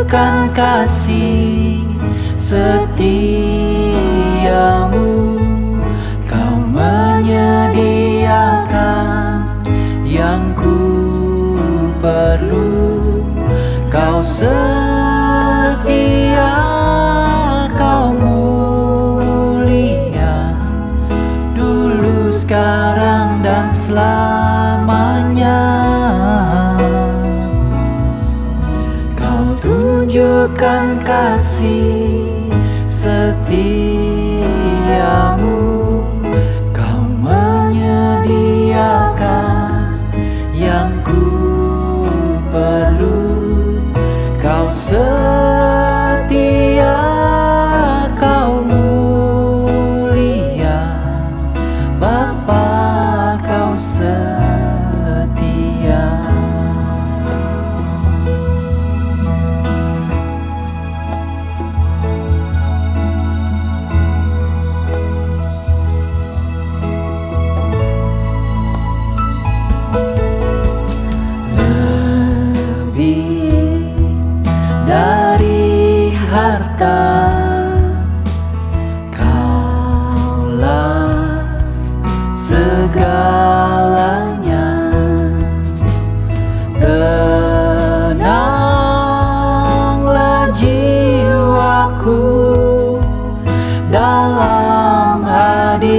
tunjukkan kasih setiamu. Kau menyediakan yang ku perlu. Kau setia, kau mulia, dulu, sekarang, dan selamanya. Kau tunjukkan kasih setiamu. Kau menyediakan yang ku perlu. Kau setia, kau mulia, Bapa, kau setia. Dari harta, Kaulah segalanya. Tenanglah jiwaku dalam hadirat-Mu.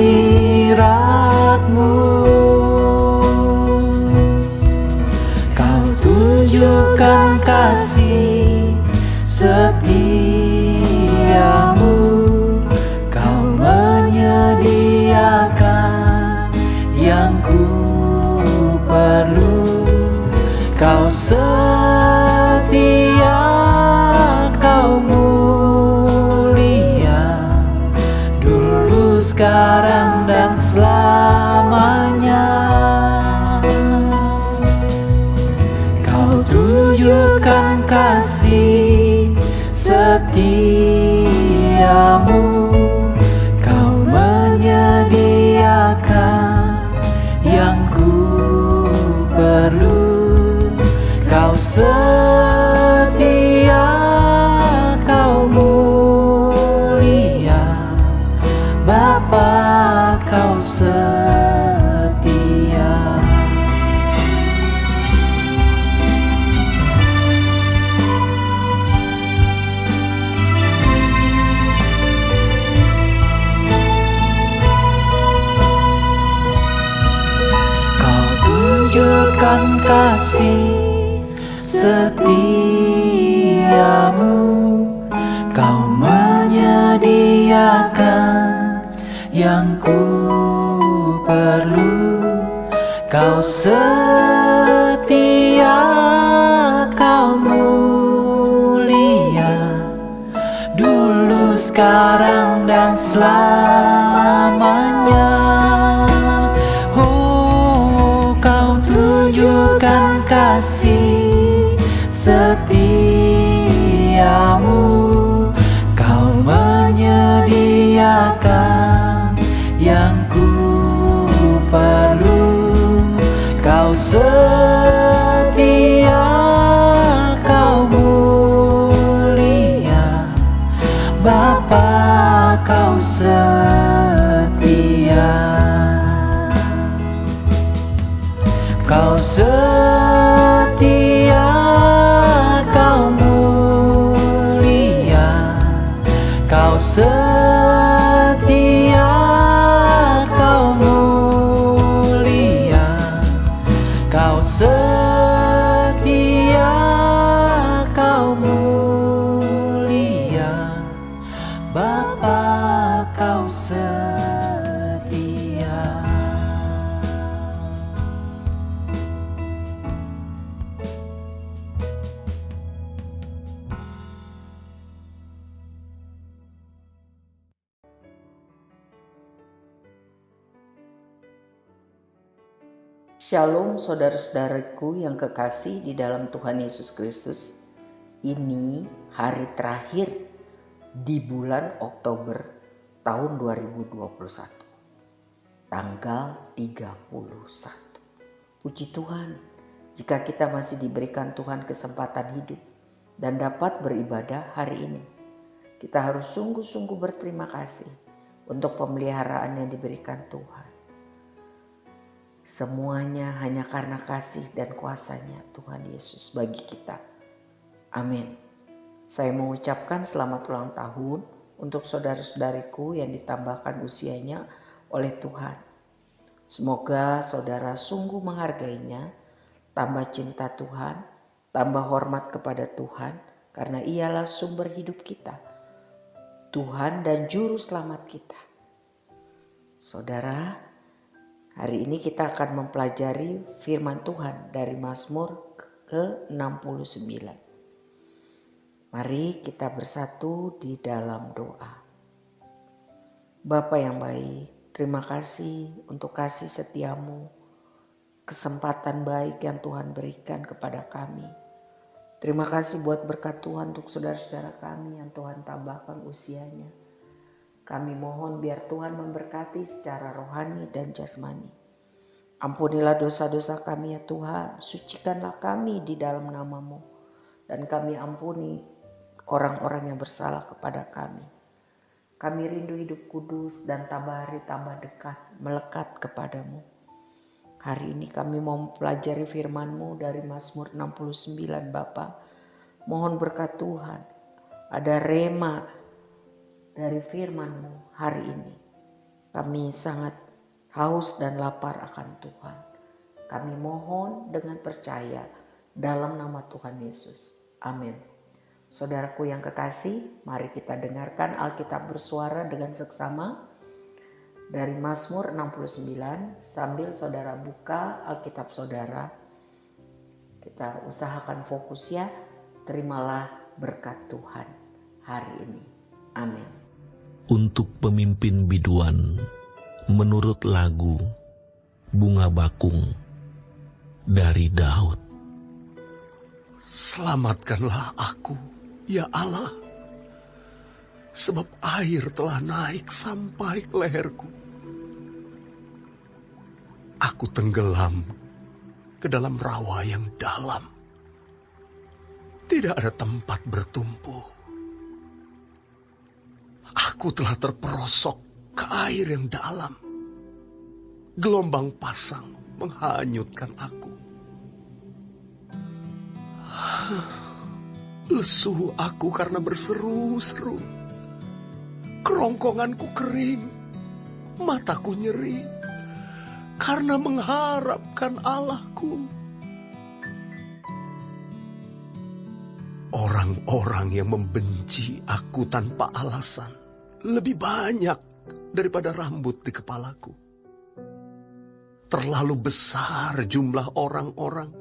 Kau tunjukkan kasih setiamu. Kau menyediakan yang ku perlu. Kau setia, kau mulia, dulu, sekarang, dan selamanya. Kau tunjukkan kasih setiamu. Kau menyediakan yang ku perlu. Kau setia, kau mulia, Bapa, kau setia. Tunjukkan kasih setiamu. Kau menyediakan yang ku perlu. Kau setia, kau mulia, dulu, sekarang, dan selamanya. Tunjukkan kasih setiamu. Kau menyediakan yang ku perlu. Kau setia, kau mulia, Bapa, kau setia. Kau setia, kau mulia, kau setia, kau mulia, kau setia, kau mulia, Bapa, kau setia. Shalom saudara-saudaraku yang kekasih di dalam Tuhan Yesus Kristus. Ini hari terakhir di bulan Oktober tahun 2021. Tanggal 31. Puji Tuhan, jika kita masih diberikan Tuhan kesempatan hidup, dan dapat beribadah hari ini. Kita harus sungguh-sungguh berterima kasih untuk pemeliharaan yang diberikan Tuhan. Semuanya hanya karena kasih dan kuasanya Tuhan Yesus bagi kita. Amin. Saya mengucapkan selamat ulang tahun untuk saudara-saudariku yang ditambahkan usianya oleh Tuhan. Semoga saudara sungguh menghargainya, tambah cinta Tuhan, tambah hormat kepada Tuhan, karena Ialah sumber hidup kita, Tuhan dan Juru Selamat kita. Saudara, hari ini kita akan mempelajari firman Tuhan dari Mazmur ke-69. Mari kita bersatu di dalam doa. Bapa yang baik, terima kasih untuk kasih setiamu, kesempatan baik yang Tuhan berikan kepada kami. Terima kasih buat berkat Tuhan untuk saudara-saudara kami yang Tuhan tambahkan usianya. Kami mohon biar Tuhan memberkati secara rohani dan jasmani. Ampunilah dosa-dosa kami ya Tuhan, sucikanlah kami di dalam nama-Mu. Dan kami ampuni orang-orang yang bersalah kepada kami. Kami rindu hidup kudus dan tambah hari tambah dekat, melekat kepadamu. Hari ini kami mau mempelajari firman-Mu dari Mazmur 69 Bapa. Mohon berkat Tuhan, ada rema dari firman-Mu hari ini. Kami sangat haus dan lapar akan Tuhan. Kami mohon dengan percaya dalam nama Tuhan Yesus. Amin. Saudaraku yang kekasih, mari kita dengarkan Alkitab bersuara dengan seksama dari Mazmur 69 sambil saudara buka Alkitab saudara. Kita usahakan fokus ya, terimalah berkat Tuhan hari ini. Amin. Untuk pemimpin biduan, menurut lagu Bunga Bakung dari Daud. Selamatkanlah aku, ya Allah, sebab air telah naik sampai ke leherku. Aku tenggelam ke dalam rawa yang dalam. Tidak ada tempat bertumpu. Aku telah terperosok ke air yang dalam. Gelombang pasang menghanyutkan aku. Lesu aku karena berseru-seru. Kerongkonganku kering, mataku nyeri, karena mengharapkan Allahku. Orang-orang yang membenci aku tanpa alasan lebih banyak daripada rambut di kepalaku. Terlalu besar jumlah orang-orang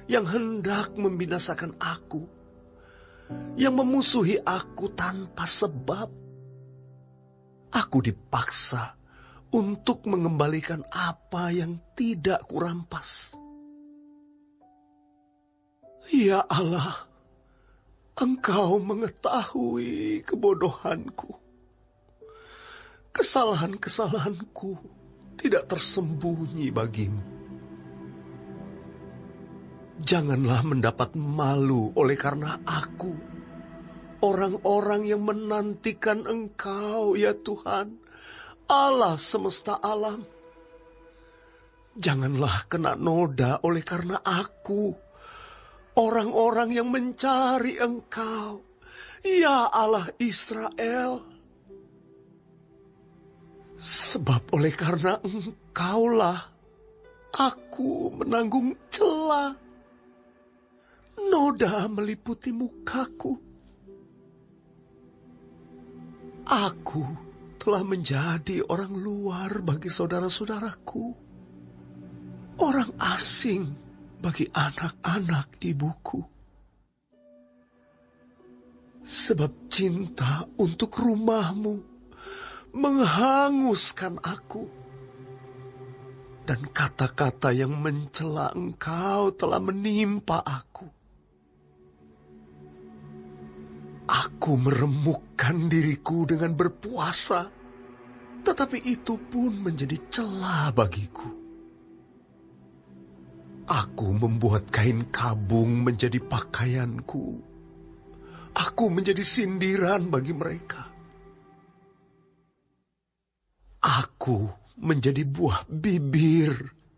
yang hendak membinasakan aku, yang memusuhi aku tanpa sebab. Aku dipaksa untuk mengembalikan apa yang tidak kurampas. Ya Allah, Engkau mengetahui kebodohanku. Kesalahan-kesalahanku tidak tersembunyi bagimu. Janganlah mendapat malu oleh karena aku, orang-orang yang menantikan Engkau, ya Tuhan, Allah semesta alam. Janganlah kena noda oleh karena aku, orang-orang yang mencari Engkau, ya Allah Israel. Sebab oleh karena Engkaulah aku menanggung cela. Noda meliputi mukaku. Aku telah menjadi orang luar bagi saudara-saudaraku, orang asing bagi anak-anak ibuku. Sebab cinta untuk rumah-Mu menghanguskan aku, dan kata-kata yang mencela Engkau telah menimpa aku. Aku meremukkan diriku dengan berpuasa, tetapi itu pun menjadi cela bagiku. Aku membuat kain kabung menjadi pakaianku, Aku menjadi sindiran bagi mereka. Aku menjadi buah bibir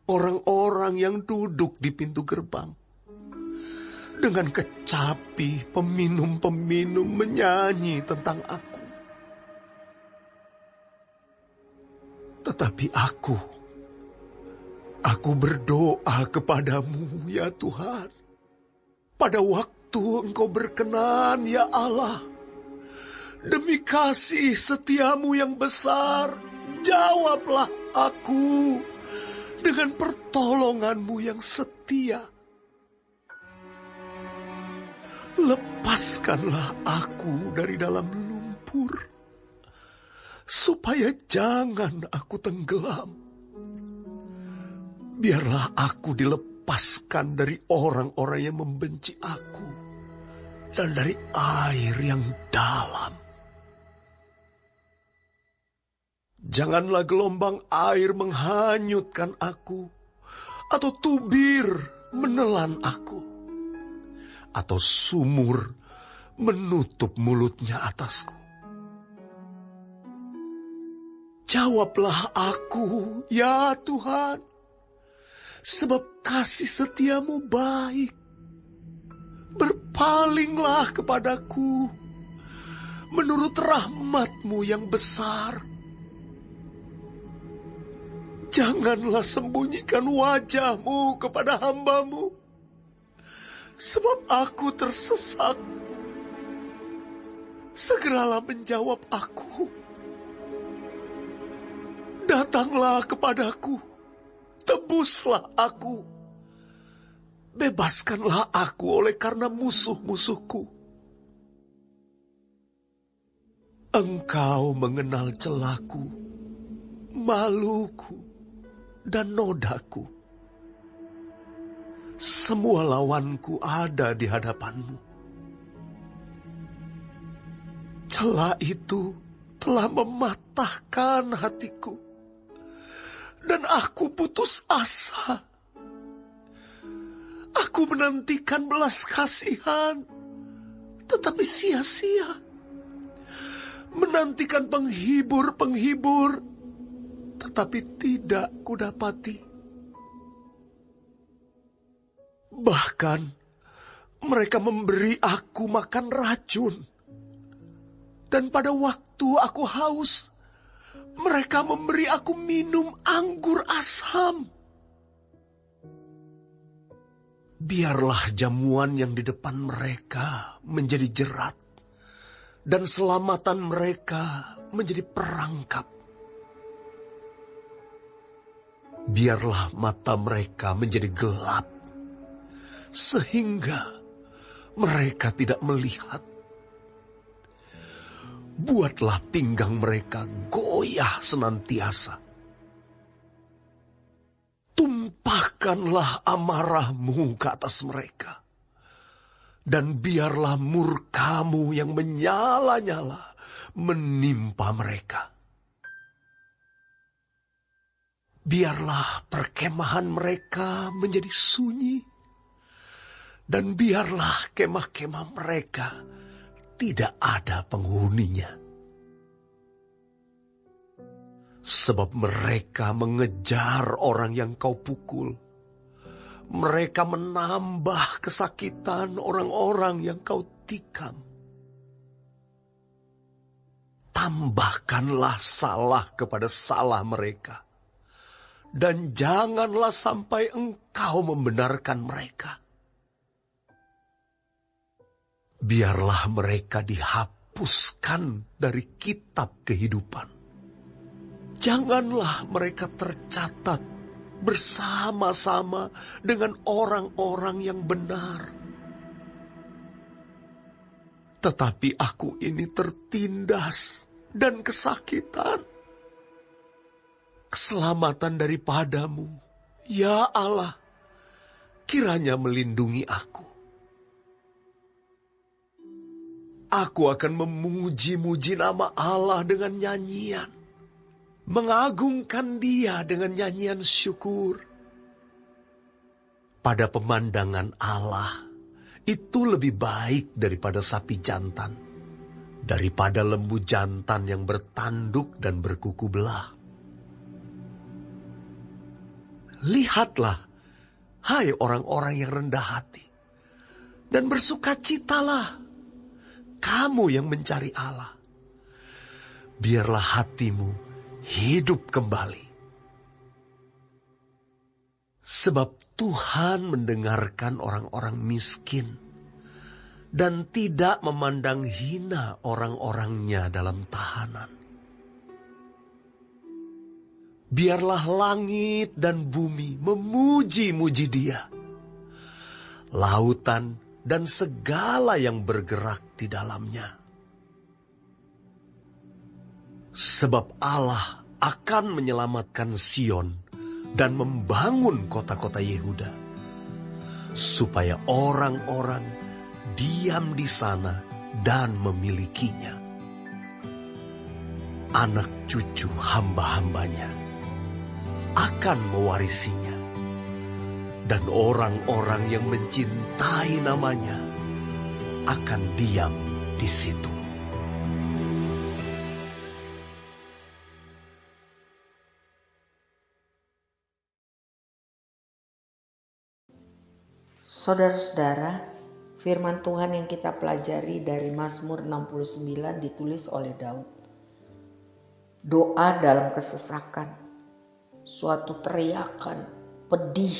orang-orang yang duduk di pintu gerbang. Dengan kecapi, peminum-peminum menyanyi tentang aku. Tetapi aku berdoa kepadamu, ya Tuhan. Pada waktu Engkau berkenan, ya Allah. Demi kasih setiamu yang besar, jawablah aku dengan pertolonganmu yang setia. Lepaskanlah aku dari dalam lumpur, supaya jangan aku tenggelam. Biarlah aku dilepaskan dari orang-orang yang membenci aku, dan dari air yang dalam. Janganlah gelombang air menghanyutkan aku, atau tubir menelan aku, atau sumur menutup mulutnya atasku. Jawablah aku, ya Tuhan, sebab kasih setiamu baik. Berpalinglah kepadaku menurut rahmatmu yang besar. Janganlah sembunyikan wajahmu kepada hambamu, sebab aku tersesat. Segeralah menjawab aku. Datanglah kepadaku, tebuslah aku. Bebaskanlah aku oleh karena musuh-musuhku. Engkau mengenal celaku, maluku, dan nodaku. Semua lawanku ada di hadapanmu. Celah itu telah mematahkan hatiku, dan aku putus asa. Aku menantikan belas kasihan, tetapi sia-sia. Menantikan penghibur-penghibur, tetapi tidak kudapati. Bahkan mereka memberi aku makan racun. Dan pada waktu aku haus, mereka memberi aku minum anggur asam. Biarlah jamuan yang di depan mereka menjadi jerat, dan selamatan mereka menjadi perangkap. Biarlah mata mereka menjadi gelap, sehingga mereka tidak melihat. Buatlah pinggang mereka goyah senantiasa. Tumpahkanlah amarahmu ke atas mereka, dan biarlah murkamu yang menyala-nyala menimpa mereka. Biarlah perkemahan mereka menjadi sunyi, dan biarlah kemah-kemah mereka tidak ada penghuninya. Sebab mereka mengejar orang yang kau pukul. Mereka menambah kesakitan orang-orang yang kau tikam. Tambahkanlah salah kepada salah mereka, dan janganlah sampai engkau membenarkan mereka. Biarlah mereka dihapuskan dari kitab kehidupan. Janganlah mereka tercatat bersama-sama dengan orang-orang yang benar. Tetapi aku ini tertindas dan kesakitan. Keselamatan daripadamu, ya Allah, kiranya melindungi aku. Aku akan memuji-muji nama Allah dengan nyanyian, mengagungkan Dia dengan nyanyian syukur. Pada pemandangan Allah, itu lebih baik daripada sapi jantan, daripada lembu jantan yang bertanduk dan berkuku belah. Lihatlah, hai orang-orang yang rendah hati, dan bersukacitalah, kamu yang mencari Allah. Biarlah hatimu hidup kembali. Sebab Tuhan mendengarkan orang-orang miskin dan tidak memandang hina orang-orangnya dalam tahanan. Biarlah langit dan bumi memuji-muji Dia, lautan dan segala yang bergerak di dalamnya. Sebab Allah akan menyelamatkan Sion dan membangun kota-kota Yehuda, supaya orang-orang diam di sana dan memilikinya. Anak cucu hamba-hambanya akan mewarisinya, dan orang-orang yang mencintai namanya akan diam di situ. Saudara-saudara, firman Tuhan yang kita pelajari dari Mazmur 69 ditulis oleh Daud. Doa dalam kesesakan, suatu teriakan pedih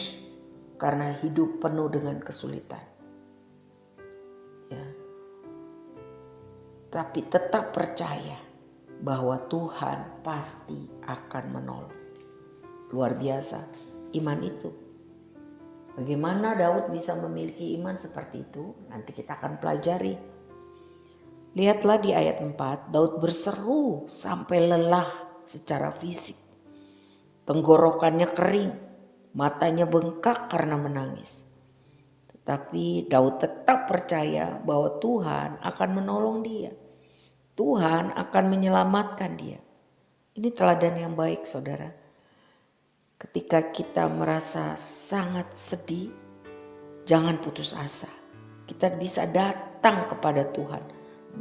karena hidup penuh dengan kesulitan. Ya. Tapi tetap percaya bahwa Tuhan pasti akan menolong. Luar biasa iman itu. Bagaimana Daud bisa memiliki iman seperti itu? Nanti kita akan pelajari. Lihatlah di ayat 4, Daud berseru sampai lelah secara fisik. Tenggorokannya kering, matanya bengkak karena menangis. Tetapi Daud tetap percaya bahwa Tuhan akan menolong dia. Tuhan akan menyelamatkan dia. Ini teladan yang baik, saudara. Ketika kita merasa sangat sedih, jangan putus asa. Kita bisa datang kepada Tuhan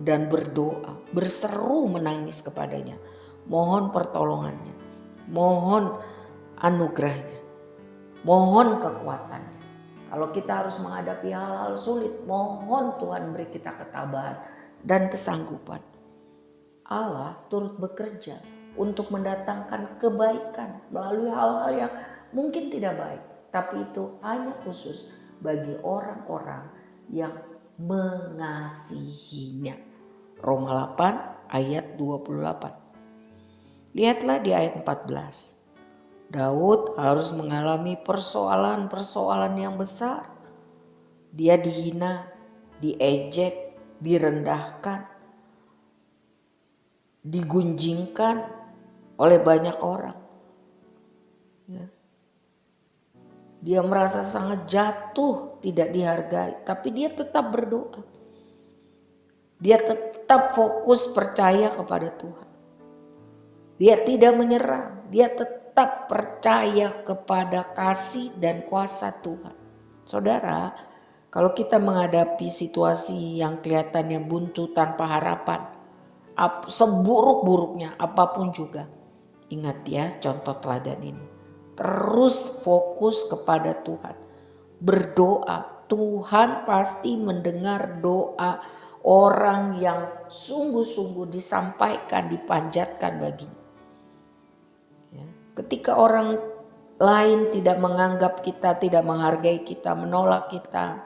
dan berdoa, berseru menangis kepadanya. Mohon pertolongannya, mohon anugerahnya, mohon kekuatannya. Kalau kita harus menghadapi hal-hal sulit, mohon Tuhan beri kita ketabahan dan kesanggupan. Allah turut bekerja untuk mendatangkan kebaikan melalui hal-hal yang mungkin tidak baik. Tapi itu hanya khusus bagi orang-orang yang mengasihinya. Roma 8 ayat 28. Lihatlah di ayat 14. Daud harus mengalami persoalan-persoalan yang besar. Dia dihina, diejek, direndahkan, digunjingkan oleh banyak orang. Ya. Dia merasa sangat jatuh, tidak dihargai, tapi dia tetap berdoa. Dia tetap fokus percaya kepada Tuhan. Dia tidak menyerah, dia tetap percaya kepada kasih dan kuasa Tuhan. Saudara, kalau kita menghadapi situasi yang kelihatannya buntu tanpa harapan, seburuk-buruknya apapun juga, ingat ya contoh teladan ini. Terus fokus kepada Tuhan. Berdoa. Tuhan pasti mendengar doa orang yang sungguh-sungguh disampaikan, dipanjatkan baginya. Ya. Ketika orang lain tidak menganggap kita, tidak menghargai kita, menolak kita,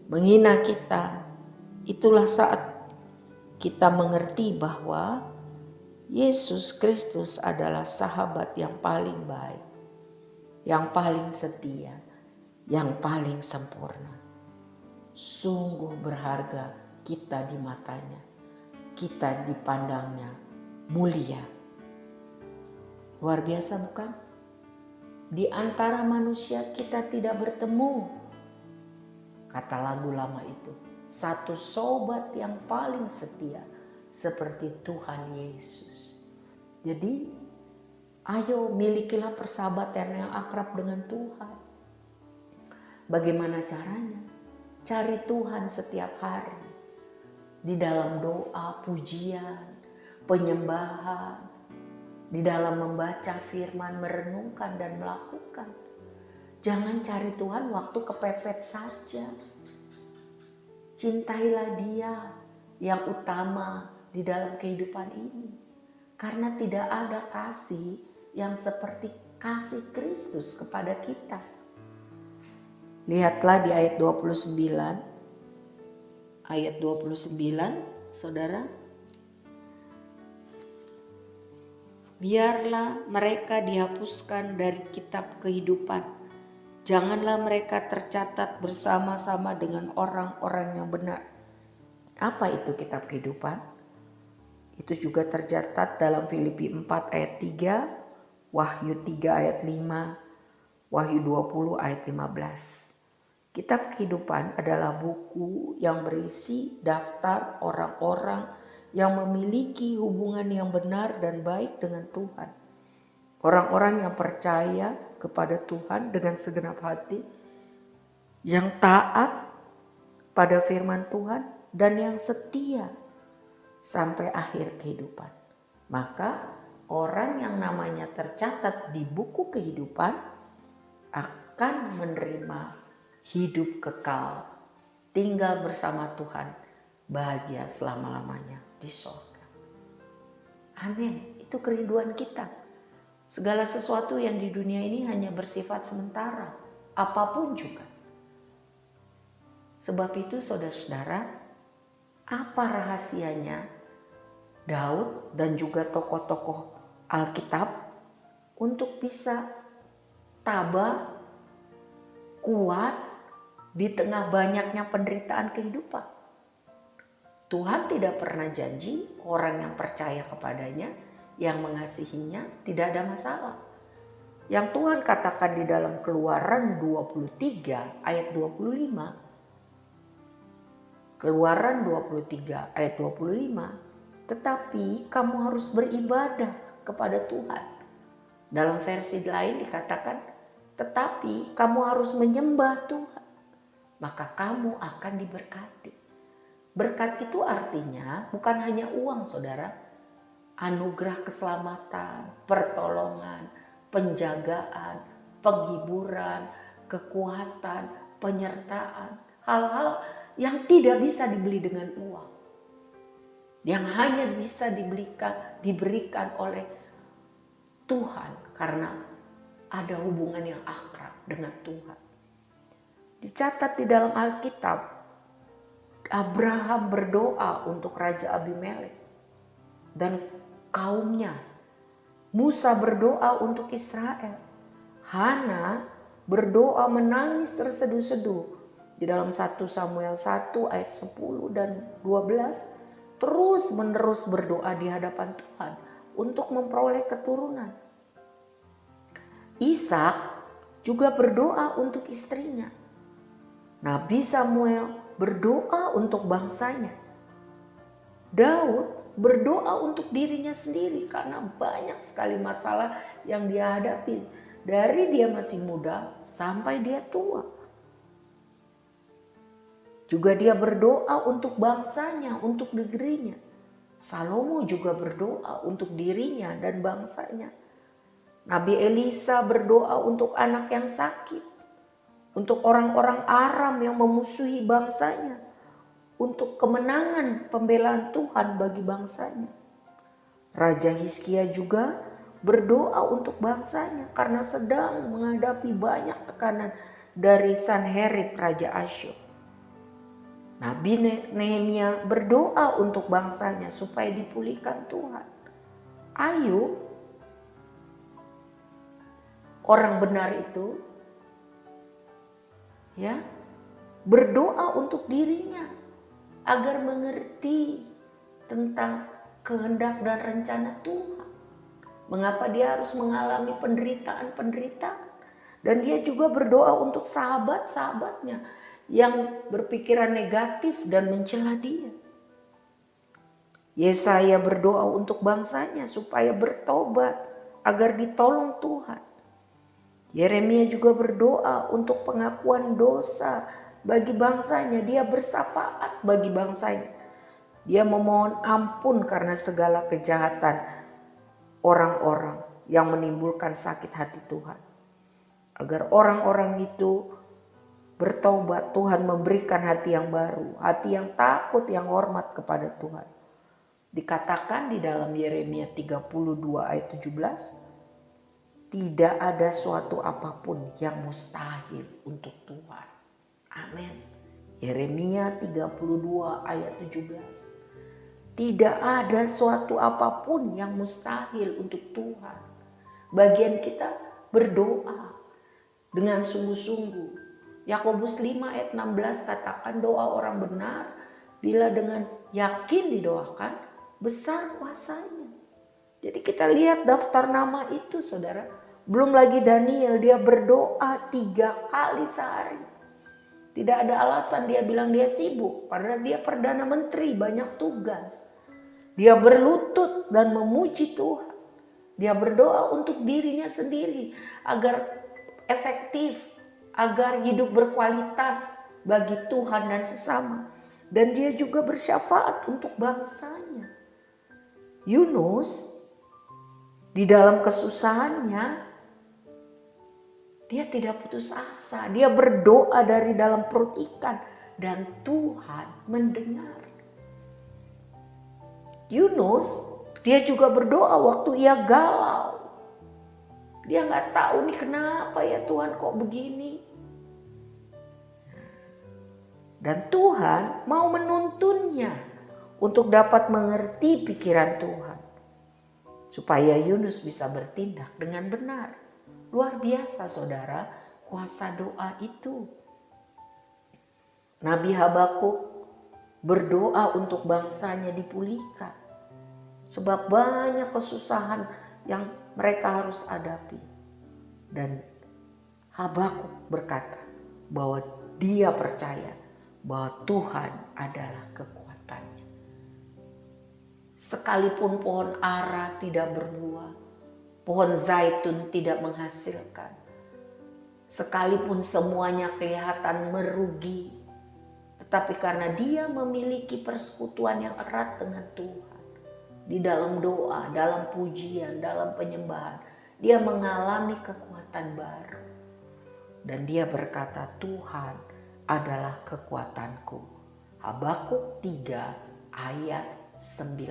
menghina kita, itulah saat kita mengerti bahwa Yesus Kristus adalah sahabat yang paling baik, yang paling setia, yang paling sempurna. Sungguh berharga kita di matanya, kita dipandangnya mulia. Luar biasa bukan? Di antara manusia kita tidak bertemu, kata lagu lama itu, satu sobat yang paling setia seperti Tuhan Yesus. Jadi ayo milikilah persahabatan yang akrab dengan Tuhan. Bagaimana caranya? Cari Tuhan setiap hari. Di dalam doa, pujian, penyembahan. Di dalam membaca firman, merenungkan dan melakukan. Jangan cari Tuhan waktu kepepet saja. Cintailah Dia yang utama di dalam kehidupan ini. Karena tidak ada kasih yang seperti kasih Kristus kepada kita. Lihatlah di ayat 29. Ayat 29, saudara. Biarlah mereka dihapuskan dari kitab kehidupan. Janganlah mereka tercatat bersama-sama dengan orang-orang yang benar. Apa itu kitab kehidupan? Itu juga tercatat dalam Filipi 4 ayat 3, Wahyu 3 ayat 5, Wahyu 20 ayat 15. Kitab kehidupan adalah buku yang berisi daftar orang-orang yang memiliki hubungan yang benar dan baik dengan Tuhan. Orang-orang yang percaya kepada Tuhan dengan segenap hati, yang taat pada firman Tuhan, dan yang setia sampai akhir kehidupan. Maka orang yang namanya tercatat di buku kehidupan akan menerima hidup kekal, tinggal bersama Tuhan, bahagia selama-lamanya di surga. Amin. Itu kerinduan kita. Segala sesuatu yang di dunia ini hanya bersifat sementara, apapun juga. Sebab itu saudara-saudara, apa rahasianya Daud dan juga tokoh-tokoh Alkitab untuk bisa tabah, kuat di tengah banyaknya penderitaan kehidupan? Tuhan tidak pernah janji orang yang percaya kepadanya, yang mengasihinya, tidak ada masalah. Yang Tuhan katakan di dalam Keluaran 23 ayat 25. Keluaran 23 ayat 25. Tetapi kamu harus beribadah kepada Tuhan. Dalam versi lain dikatakan, tetapi kamu harus menyembah Tuhan, maka kamu akan diberkati. Berkat itu artinya bukan hanya uang, saudara. Anugerah keselamatan, pertolongan, penjagaan, penghiburan, kekuatan, penyertaan. Hal-hal yang tidak bisa dibeli dengan uang. Yang hanya bisa diberikan oleh Tuhan karena ada hubungan yang akrab dengan Tuhan. Dicatat di dalam Alkitab, Abraham berdoa untuk Raja Abimelek dan kaumnya. Musa berdoa untuk Israel. Hana berdoa menangis terseduh-seduh. Di dalam 1 Samuel 1 ayat 10 dan 12 terus menerus berdoa di hadapan Tuhan untuk memperoleh keturunan. Ishak juga berdoa untuk istrinya. Nabi Samuel berdoa untuk bangsanya. Daud berdoa untuk dirinya sendiri karena banyak sekali masalah yang dia hadapi dari dia masih muda sampai dia tua. Juga dia berdoa untuk bangsanya, untuk negerinya. Salomo juga berdoa untuk dirinya dan bangsanya. Nabi Elisa berdoa untuk anak yang sakit, untuk orang-orang Aram yang memusuhi bangsanya, untuk kemenangan pembelaan Tuhan bagi bangsanya. Raja Hizkia juga berdoa untuk bangsanya karena sedang menghadapi banyak tekanan dari Sanherib Raja Asyur. Nabi Nehemia berdoa untuk bangsanya supaya dipulihkan Tuhan. Ayub, orang benar itu, ya, berdoa untuk dirinya agar mengerti tentang kehendak dan rencana Tuhan. Mengapa dia harus mengalami penderitaan-penderitaan. Dan dia juga berdoa untuk sahabat-sahabatnya yang berpikiran negatif dan mencela dia. Yesaya berdoa untuk bangsanya supaya bertobat agar ditolong Tuhan. Yeremia juga berdoa untuk pengakuan dosa bagi bangsanya, dia bersafaat bagi bangsanya. Dia memohon ampun karena segala kejahatan orang-orang yang menimbulkan sakit hati Tuhan. Agar orang-orang itu bertobat, Tuhan memberikan hati yang baru, hati yang takut, yang hormat kepada Tuhan. Dikatakan di dalam Yeremia 32 ayat 17, tidak ada suatu apapun yang mustahil untuk Tuhan. Amin. Yeremia 32 ayat 17. Tidak ada suatu apapun yang mustahil untuk Tuhan. Bagian kita berdoa dengan sungguh-sungguh. Yakobus 5 ayat 16 katakan doa orang benar bila dengan yakin didoakan besar kuasanya. Jadi kita lihat daftar nama itu saudara. Belum lagi Daniel, dia berdoa 3 kali sehari. Tidak ada alasan dia bilang dia sibuk. Padahal dia Perdana Menteri, banyak tugas. Dia berlutut dan memuji Tuhan. Dia berdoa untuk dirinya sendiri agar efektif, agar hidup berkualitas bagi Tuhan dan sesama. Dan dia juga bersyafaat untuk bangsanya. Yunus di dalam kesusahannya dia tidak putus asa. Dia berdoa dari dalam perut ikan dan Tuhan mendengar. Yunus dia juga berdoa waktu ia galau. Dia nggak tahu nih kenapa ya Tuhan kok begini. Dan Tuhan mau menuntunnya untuk dapat mengerti pikiran Tuhan. Supaya Yunus bisa bertindak dengan benar. Luar biasa saudara, kuasa doa itu. Nabi Habakuk berdoa untuk bangsanya dipulihkan. Sebab banyak kesusahan yang mereka harus hadapi. Dan Habakuk berkata bahwa dia percaya bahwa Tuhan adalah kekuatannya. Sekalipun pohon ara tidak berbuah, pohon zaitun tidak menghasilkan, sekalipun semuanya kelihatan merugi, tetapi karena dia memiliki persekutuan yang erat dengan Tuhan, di dalam doa, dalam pujian, dalam penyembahan, dia mengalami kekuatan baru. Dan dia berkata, Tuhan adalah kekuatanku. Habakuk 3 ayat 19.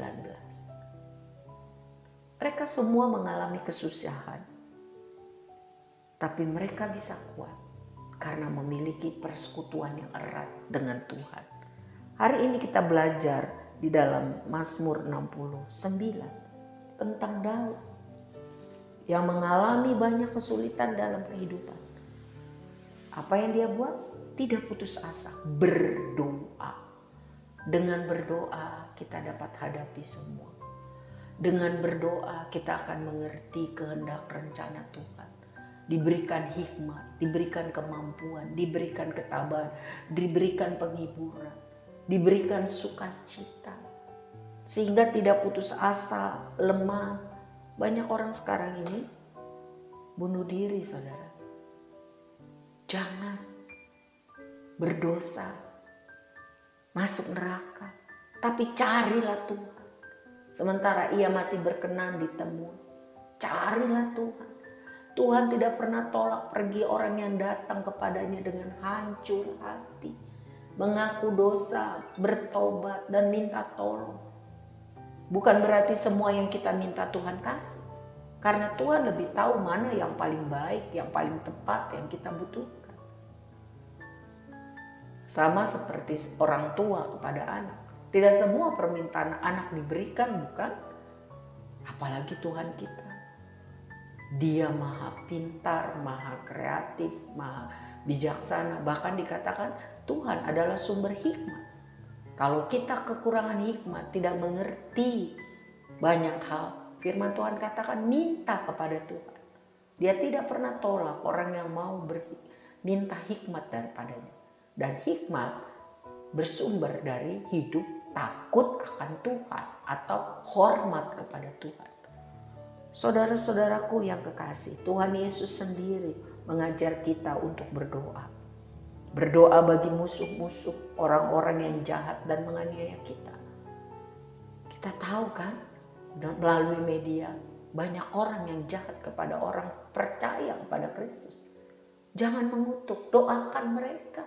Mereka semua mengalami kesusahan. Tapi mereka bisa kuat karena memiliki persekutuan yang erat dengan Tuhan. Hari ini kita belajar di dalam Mazmur 69 tentang Daud yang mengalami banyak kesulitan dalam kehidupan. Apa yang dia buat? Tidak putus asa, berdoa. Dengan berdoa kita dapat hadapi semua. Dengan berdoa kita akan mengerti kehendak rencana Tuhan. Diberikan hikmat, diberikan kemampuan, diberikan ketabahan, diberikan penghiburan, diberikan sukacita. Sehingga tidak putus asa, lemah. Banyak orang sekarang ini bunuh diri saudara. Jangan berdosa, masuk neraka, tapi carilah Tuhan. Sementara ia masih berkenan ditemui, carilah Tuhan. Tuhan tidak pernah tolak pergi orang yang datang kepadanya dengan hancur hati, mengaku dosa, bertobat dan minta tolong. Bukan berarti semua yang kita minta Tuhan kasih, karena Tuhan lebih tahu mana yang paling baik, yang paling tepat, yang kita butuhkan. Sama seperti orang tua kepada anak. Tidak semua permintaan anak diberikan, bukan? Apalagi Tuhan kita. Dia maha pintar, maha kreatif, maha bijaksana. Bahkan dikatakan Tuhan adalah sumber hikmat. Kalau kita kekurangan hikmat, tidak mengerti banyak hal, firman Tuhan katakan minta kepada Tuhan. Dia tidak pernah tolak orang yang mau minta hikmat daripadanya. Dan hikmat bersumber dari hidup takut akan Tuhan atau hormat kepada Tuhan. Saudara-saudaraku yang kekasih, Tuhan Yesus sendiri mengajar kita untuk berdoa. Berdoa bagi musuh-musuh, orang-orang yang jahat dan menganiaya kita. Kita tahu kan, melalui media, banyak orang yang jahat kepada orang percaya kepada Kristus. Jangan mengutuk, doakan mereka.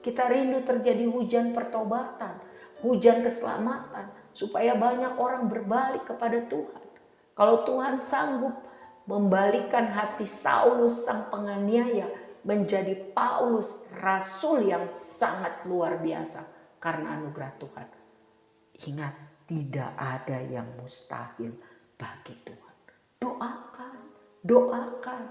Kita rindu terjadi hujan pertobatan, hujan keselamatan, supaya banyak orang berbalik kepada Tuhan. Kalau Tuhan sanggup membalikan hati Saulus sang penganiaya menjadi Paulus, rasul yang sangat luar biasa karena anugerah Tuhan. Ingat, tidak ada yang mustahil bagi Tuhan. Doakan, doakan,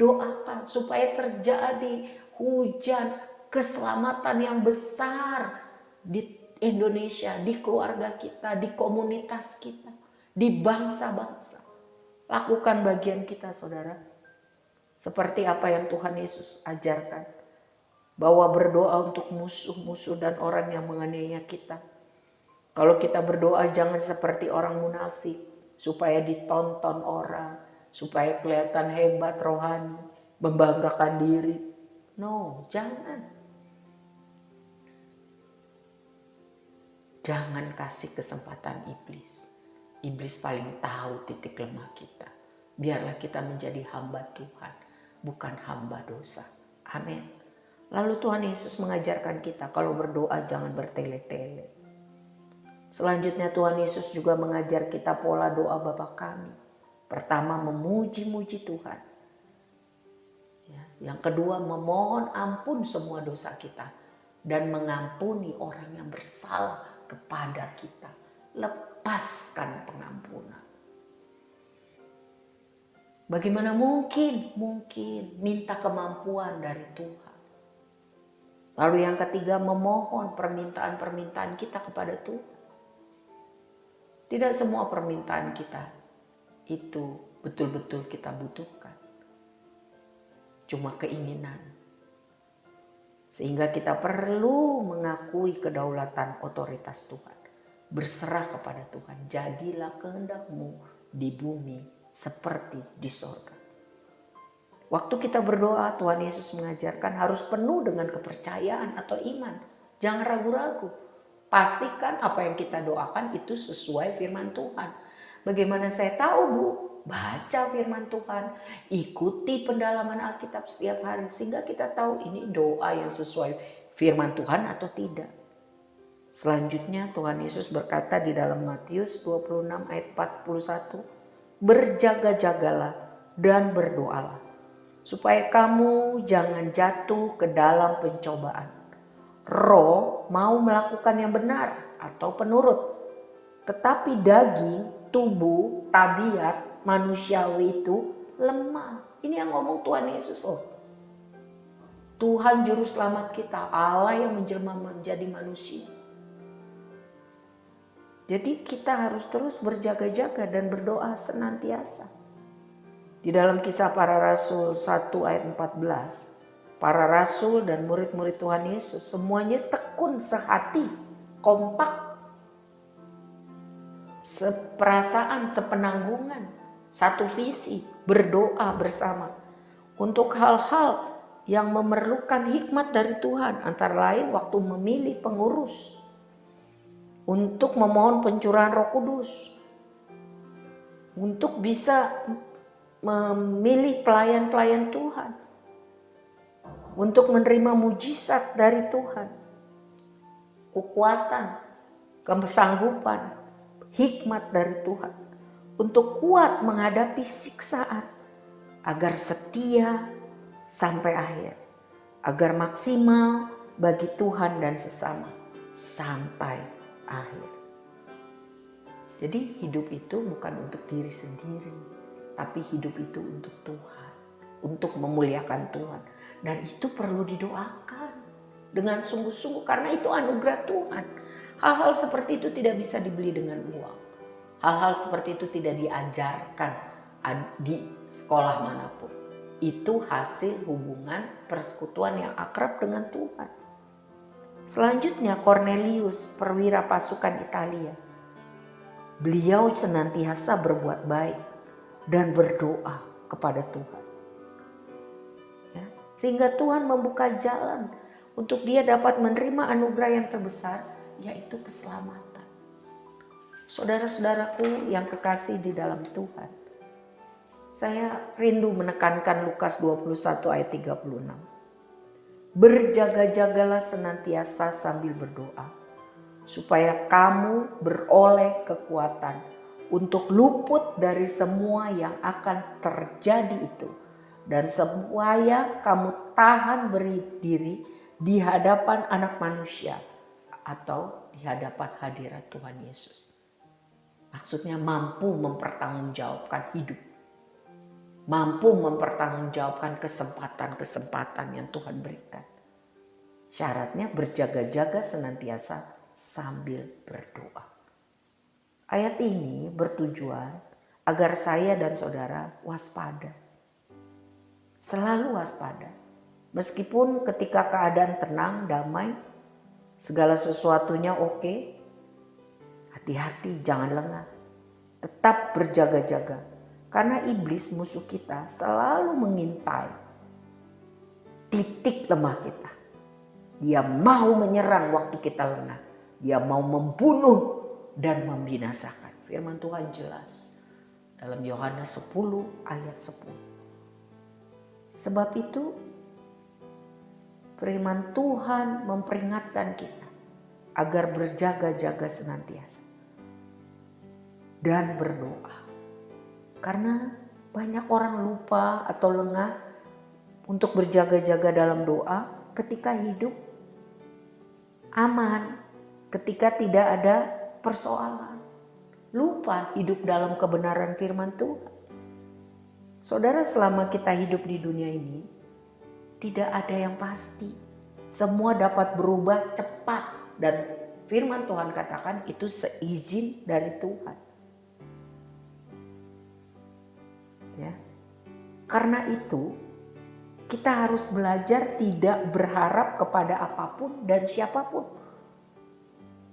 doakan supaya terjadi hujan keselamatan yang besar di Indonesia, di keluarga kita, di komunitas kita, di bangsa-bangsa. Lakukan bagian kita, saudara. Seperti apa yang Tuhan Yesus ajarkan. Bahwa berdoa untuk musuh-musuh dan orang yang menganiaya kita. Kalau kita berdoa jangan seperti orang munafik. Supaya ditonton orang. Supaya kelihatan hebat rohani. Membanggakan diri. No, jangan. Jangan kasih kesempatan iblis. Iblis paling tahu titik lemah kita. Biarlah kita menjadi hamba Tuhan, bukan hamba dosa. Amin. Lalu Tuhan Yesus mengajarkan kita kalau berdoa jangan bertele-tele. Selanjutnya Tuhan Yesus juga mengajar kita pola doa Bapa kami. Pertama, memuji-muji Tuhan. Yang kedua, memohon ampun semua dosa kita. Dan mengampuni orang yang bersalah kepada kita. Lepaskan pengampunan. Bagaimana mungkin minta kemampuan dari Tuhan. Lalu yang ketiga, memohon permintaan-permintaan kita kepada Tuhan. Tidak semua permintaan kita itu betul-betul kita butuhkan. Cuma keinginan. Sehingga kita perlu mengakui kedaulatan otoritas Tuhan. Berserah kepada Tuhan. Jadilah kehendak-Mu di bumi seperti di sorga. Waktu kita berdoa, Tuhan Yesus mengajarkan harus penuh dengan kepercayaan atau iman. Jangan ragu-ragu. Pastikan apa yang kita doakan itu sesuai firman Tuhan. Bagaimana saya tahu, Bu? Baca firman Tuhan. Ikuti pendalaman Alkitab setiap hari. Sehingga kita tahu ini doa yang sesuai firman Tuhan atau tidak. Selanjutnya Tuhan Yesus berkata di dalam Matius 26 ayat 41. Berjaga-jagalah dan berdoalah. Supaya kamu jangan jatuh ke dalam pencobaan. Roh mau melakukan yang benar atau penurut. Tetapi daging, tubuh, tabiat manusiawi itu lemah. Ini yang ngomong Tuhan Yesus loh. Tuhan juru selamat kita, Allah yang menjelma menjadi manusia. Jadi kita harus terus berjaga-jaga dan berdoa senantiasa. Di dalam Kisah Para Rasul 1 ayat 14. Para rasul dan murid-murid Tuhan Yesus semuanya tekun sehati, kompak, seperasaan, sepenanggungan, satu visi, berdoa bersama untuk hal-hal yang memerlukan hikmat dari Tuhan, antara lain waktu memilih pengurus, untuk memohon pencurahan Roh Kudus, untuk bisa memilih pelayan-pelayan Tuhan, untuk menerima mujizat dari Tuhan, kekuatan, kesanggupan, hikmat dari Tuhan, untuk kuat menghadapi siksaan, agar setia sampai akhir, agar maksimal bagi Tuhan dan sesama sampai akhir. Jadi hidup itu bukan untuk diri sendiri, tapi hidup itu untuk Tuhan, untuk memuliakan Tuhan. Dan itu perlu didoakan dengan sungguh-sungguh karena itu anugerah Tuhan. Hal-hal seperti itu tidak bisa dibeli dengan uang. Hal-hal seperti itu tidak diajarkan di sekolah manapun. Itu hasil hubungan persekutuan yang akrab dengan Tuhan. Selanjutnya Cornelius, perwira pasukan Italia. Beliau senantiasa berbuat baik dan berdoa kepada Tuhan. Sehingga Tuhan membuka jalan untuk dia dapat menerima anugerah yang terbesar, yaitu keselamatan. Saudara-saudaraku yang kekasih di dalam Tuhan, saya rindu menekankan Lukas 21 ayat 36. Berjaga-jagalah senantiasa sambil berdoa, supaya kamu beroleh kekuatan untuk luput dari semua yang akan terjadi itu, dan supaya kamu tahan berdiri di hadapan Anak Manusia atau di hadapan hadirat Tuhan Yesus. Maksudnya mampu mempertanggungjawabkan hidup, mampu mempertanggungjawabkan kesempatan-kesempatan yang Tuhan berikan. Syaratnya berjaga-jaga senantiasa sambil berdoa. Ayat ini bertujuan agar saya dan saudara waspada. Selalu waspada. Meskipun ketika keadaan tenang, damai, segala sesuatunya oke, hati-hati, jangan lengah. Tetap berjaga-jaga. Karena iblis musuh kita selalu mengintai titik lemah kita. Dia mau menyerang waktu kita lengah. Dia mau membunuh dan membinasakan. Firman Tuhan jelas dalam Yohanes 10 ayat 10. Sebab itu firman Tuhan memperingatkan kita agar berjaga-jaga senantiasa dan berdoa. Karena banyak orang lupa atau lengah untuk berjaga-jaga dalam doa ketika hidup aman, ketika tidak ada persoalan. Lupa hidup dalam kebenaran firman Tuhan. Saudara, selama kita hidup di dunia ini, tidak ada yang pasti. Semua dapat berubah cepat. Dan firman Tuhan katakan itu seizin dari Tuhan. Ya. Karena itu, kita harus belajar tidak berharap kepada apapun dan siapapun.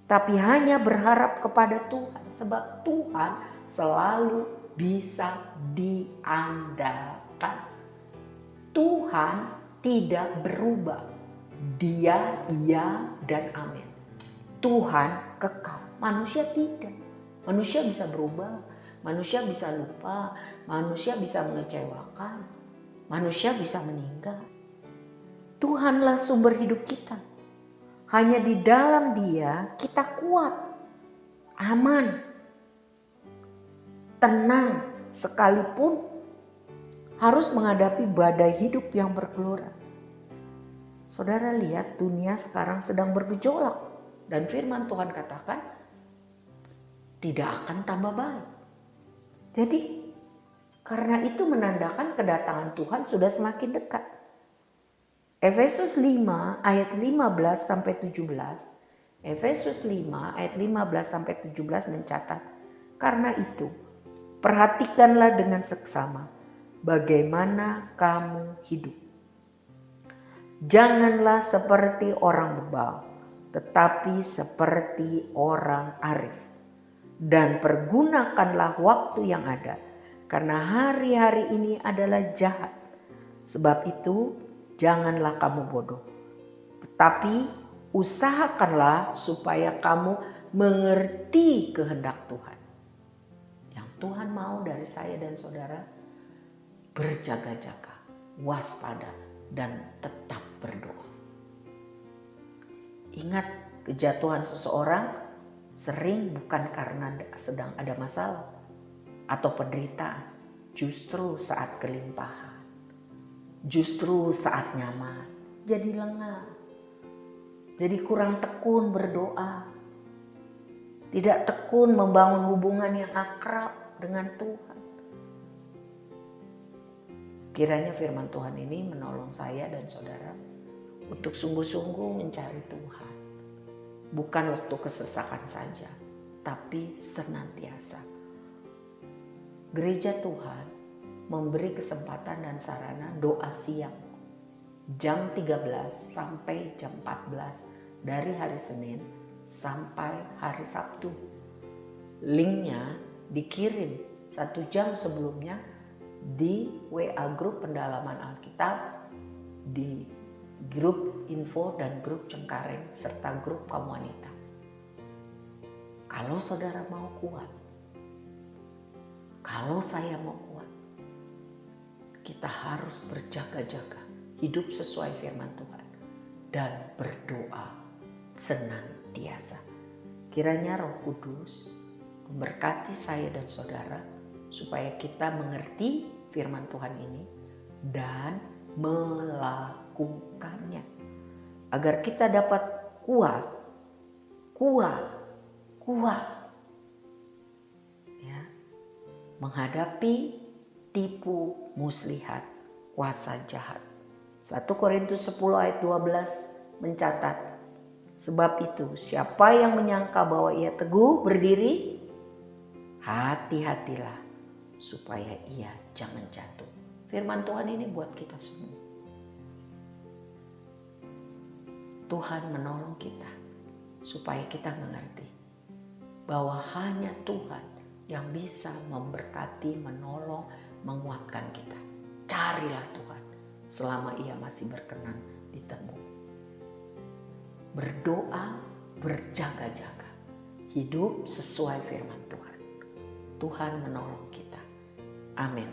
Tapi hanya berharap kepada Tuhan. Sebab Tuhan selalu bisa diandalkan. Tuhan tidak berubah. Dia, iya, dan amin. Tuhan kekal. Manusia tidak. Manusia bisa berubah. Manusia bisa lupa. Manusia bisa mengecewakan. Manusia bisa meninggal. Tuhanlah sumber hidup kita. Hanya di dalam Dia kita kuat, aman, tenang, sekalipun harus menghadapi badai hidup yang bergelora. Saudara lihat dunia sekarang sedang bergejolak dan firman Tuhan katakan tidak akan tambah baik. Jadi karena itu menandakan kedatangan Tuhan sudah semakin dekat. Efesus 5 ayat 15 sampai 17. Efesus 5 ayat 15 sampai 17 mencatat, karena itu perhatikanlah dengan seksama bagaimana kamu hidup. Janganlah seperti orang bebal, tetapi seperti orang arif. Dan pergunakanlah waktu yang ada, karena hari-hari ini adalah jahat. Sebab itu janganlah kamu bodoh, tetapi usahakanlah supaya kamu mengerti kehendak Tuhan. Yang Tuhan mau dari saya dan saudara, berjaga-jaga, waspada, dan tetap berdoa. Ingat, kejatuhan seseorang sering bukan karena sedang ada masalah atau penderitaan, justru saat kelimpahan. Justru saat nyaman, jadi lengah, jadi kurang tekun berdoa, tidak tekun membangun hubungan yang akrab dengan Tuhan. Kiranya firman Tuhan ini menolong saya dan saudara untuk sungguh-sungguh mencari Tuhan. Bukan waktu kesesakan saja, tapi senantiasa. Gereja Tuhan memberi kesempatan dan sarana doa siang jam 13 sampai jam 14 dari hari Senin sampai hari Sabtu. Linknya dikirim 1 jam sebelumnya di WA grup pendalaman Alkitab, di grup info dan grup Cengkareng serta grup kaum wanita. Kalau saudara mau kuat, kalau saya mau kuat, kita harus berjaga-jaga, hidup sesuai firman Tuhan, dan berdoa senantiasa. Kiranya Roh Kudus memberkati saya dan saudara supaya kita mengerti firman Tuhan ini dan melakukannya, agar kita dapat kuat ya, menghadapi tipu muslihat kuasa jahat. 1 Korintus 10 ayat 12 mencatat, sebab itu siapa yang menyangka bahwa ia teguh berdiri, hati-hatilah supaya ia jangan jatuh. Firman Tuhan ini buat kita semua. Tuhan menolong kita supaya kita mengerti bahwa hanya Tuhan yang bisa memberkati, menolong, menguatkan kita. Carilah Tuhan selama ia masih berkenan ditemu. Berdoa, berjaga-jaga, hidup sesuai firman Tuhan. Tuhan menolong kita. Amin.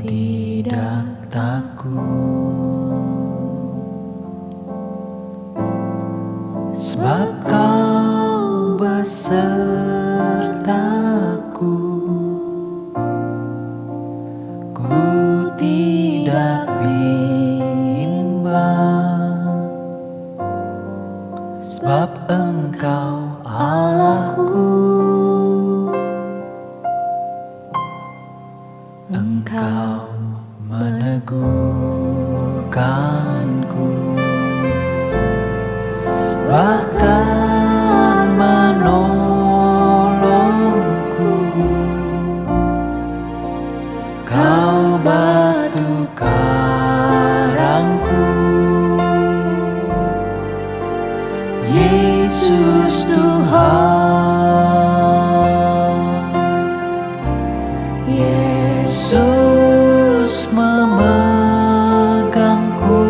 Tidak takut, sebab Kau besertaku. Ku tidak bimbang, sebab Engkau Allahku. Engkau meneguhkanku, bahkan menolongku. Kau batu karangku, Yesus Tuhan. Yesus memegangku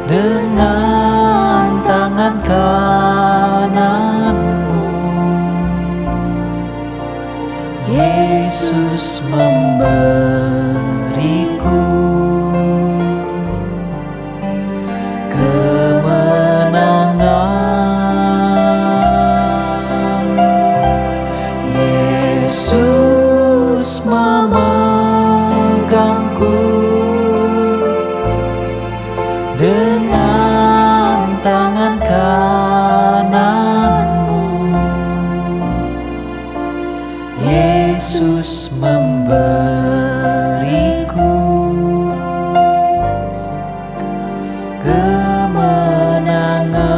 dengan tangan kanan-Mu. Yesus memberiku kemenangan. Yesus memegangku dengan tangan kanan-Mu. Yesus memberiku kemenangan.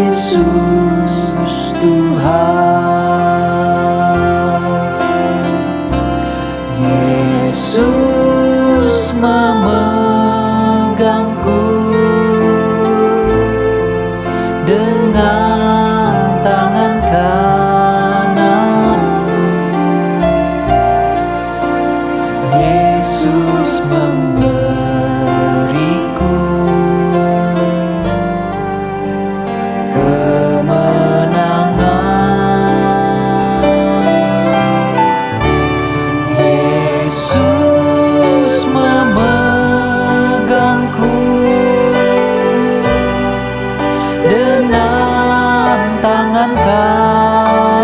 Yesus Tuhan. Yesus memegangku dengan tangan kanan. Yesus memberiku kemenangan. Yesus memegangku dengan tangan kanan.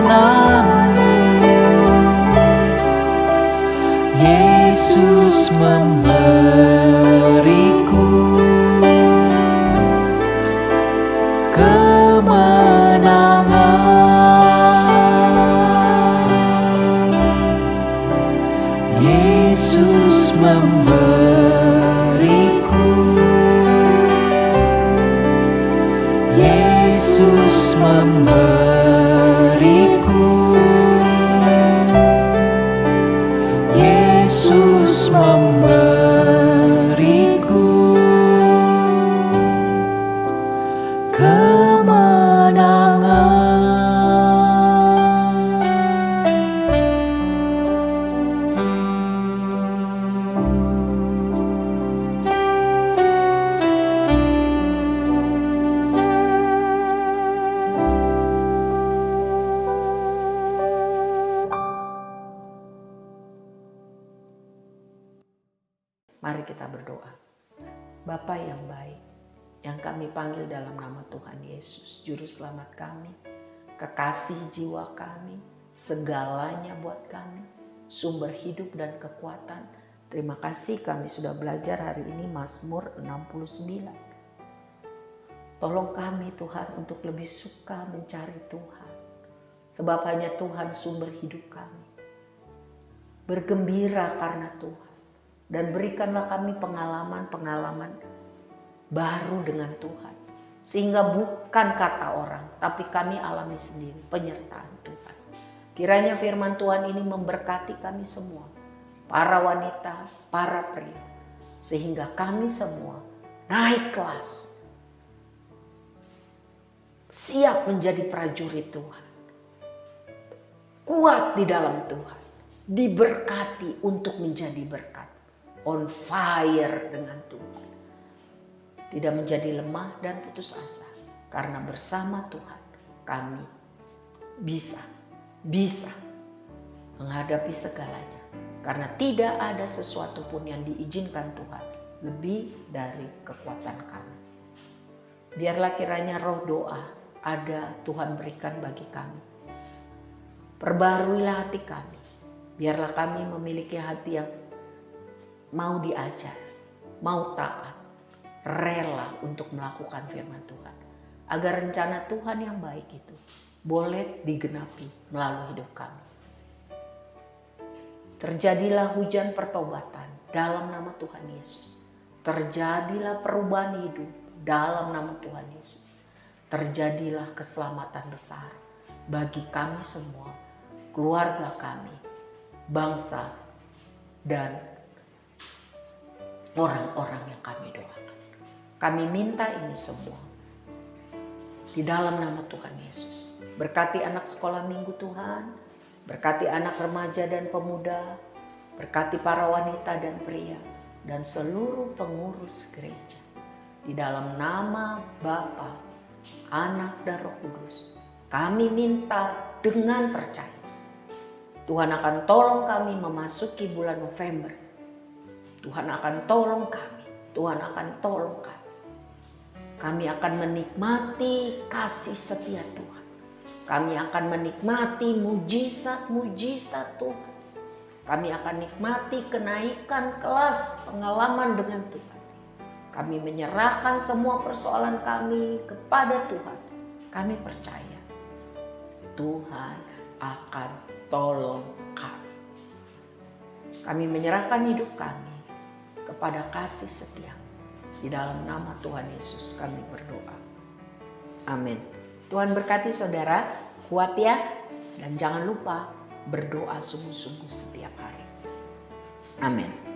memberiku kemenangan. Yesus memberiku, Yesus memberiku, Yesus memberiku kemenangan. Mari kita berdoa. Bapa yang baik, yang kami panggil dalam nama Tuhan Yesus, Juru Selamat kami, kekasih jiwa kami, segalanya buat kami, sumber hidup dan kekuatan. Terima kasih kami sudah belajar hari ini Mazmur 69. Tolong kami Tuhan untuk lebih suka mencari Tuhan. Sebab hanya Tuhan sumber hidup kami. Bergembira karena Tuhan. Dan berikanlah kami pengalaman-pengalaman baru dengan Tuhan. Sehingga bukan kata orang, tapi kami alami sendiri penyertaan Tuhan. Kiranya firman Tuhan ini memberkati kami semua. Para wanita, para pria. Sehingga kami semua naik kelas. Siap menjadi prajurit Tuhan. Kuat di dalam Tuhan. Diberkati untuk menjadi berkat. On fire dengan Tuhan. Tidak menjadi lemah dan putus asa. Karena bersama Tuhan kami bisa menghadapi segalanya. Karena tidak ada sesuatu pun yang diizinkan Tuhan lebih dari kekuatan kami. Biarlah kiranya roh doa ada Tuhan berikan bagi kami. Perbaharuilah hati kami. Biarlah kami memiliki hati yang mau diajar, mau taat, rela untuk melakukan firman Tuhan. Agar rencana Tuhan yang baik itu boleh digenapi melalui hidup kami. Terjadilah hujan pertobatan dalam nama Tuhan Yesus. Terjadilah perubahan hidup dalam nama Tuhan Yesus. Terjadilah keselamatan besar bagi kami semua, keluarga kami, bangsa, dan orang-orang yang kami doakan. Kami minta ini semua di dalam nama Tuhan Yesus. Berkati anak sekolah minggu Tuhan, berkati anak remaja dan pemuda, berkati para wanita dan pria, dan seluruh pengurus gereja. Di dalam nama Bapa, Anak dan Roh Kudus, kami minta dengan percaya. Tuhan akan tolong kami memasuki bulan November. Tuhan akan tolong kami. Tuhan akan tolong kami. Kami akan menikmati kasih setia Tuhan. Kami akan menikmati mujizat-mujizat Tuhan. Kami akan nikmati kenaikan kelas pengalaman dengan Tuhan. Kami menyerahkan semua persoalan kami kepada Tuhan. Kami percaya Tuhan akan tolong kami. Kami menyerahkan hidup kami kepada kasih setia. Di dalam nama Tuhan Yesus kami berdoa. Amin. Tuhan berkati saudara, kuat ya. Dan jangan lupa berdoa sungguh-sungguh setiap hari. Amin.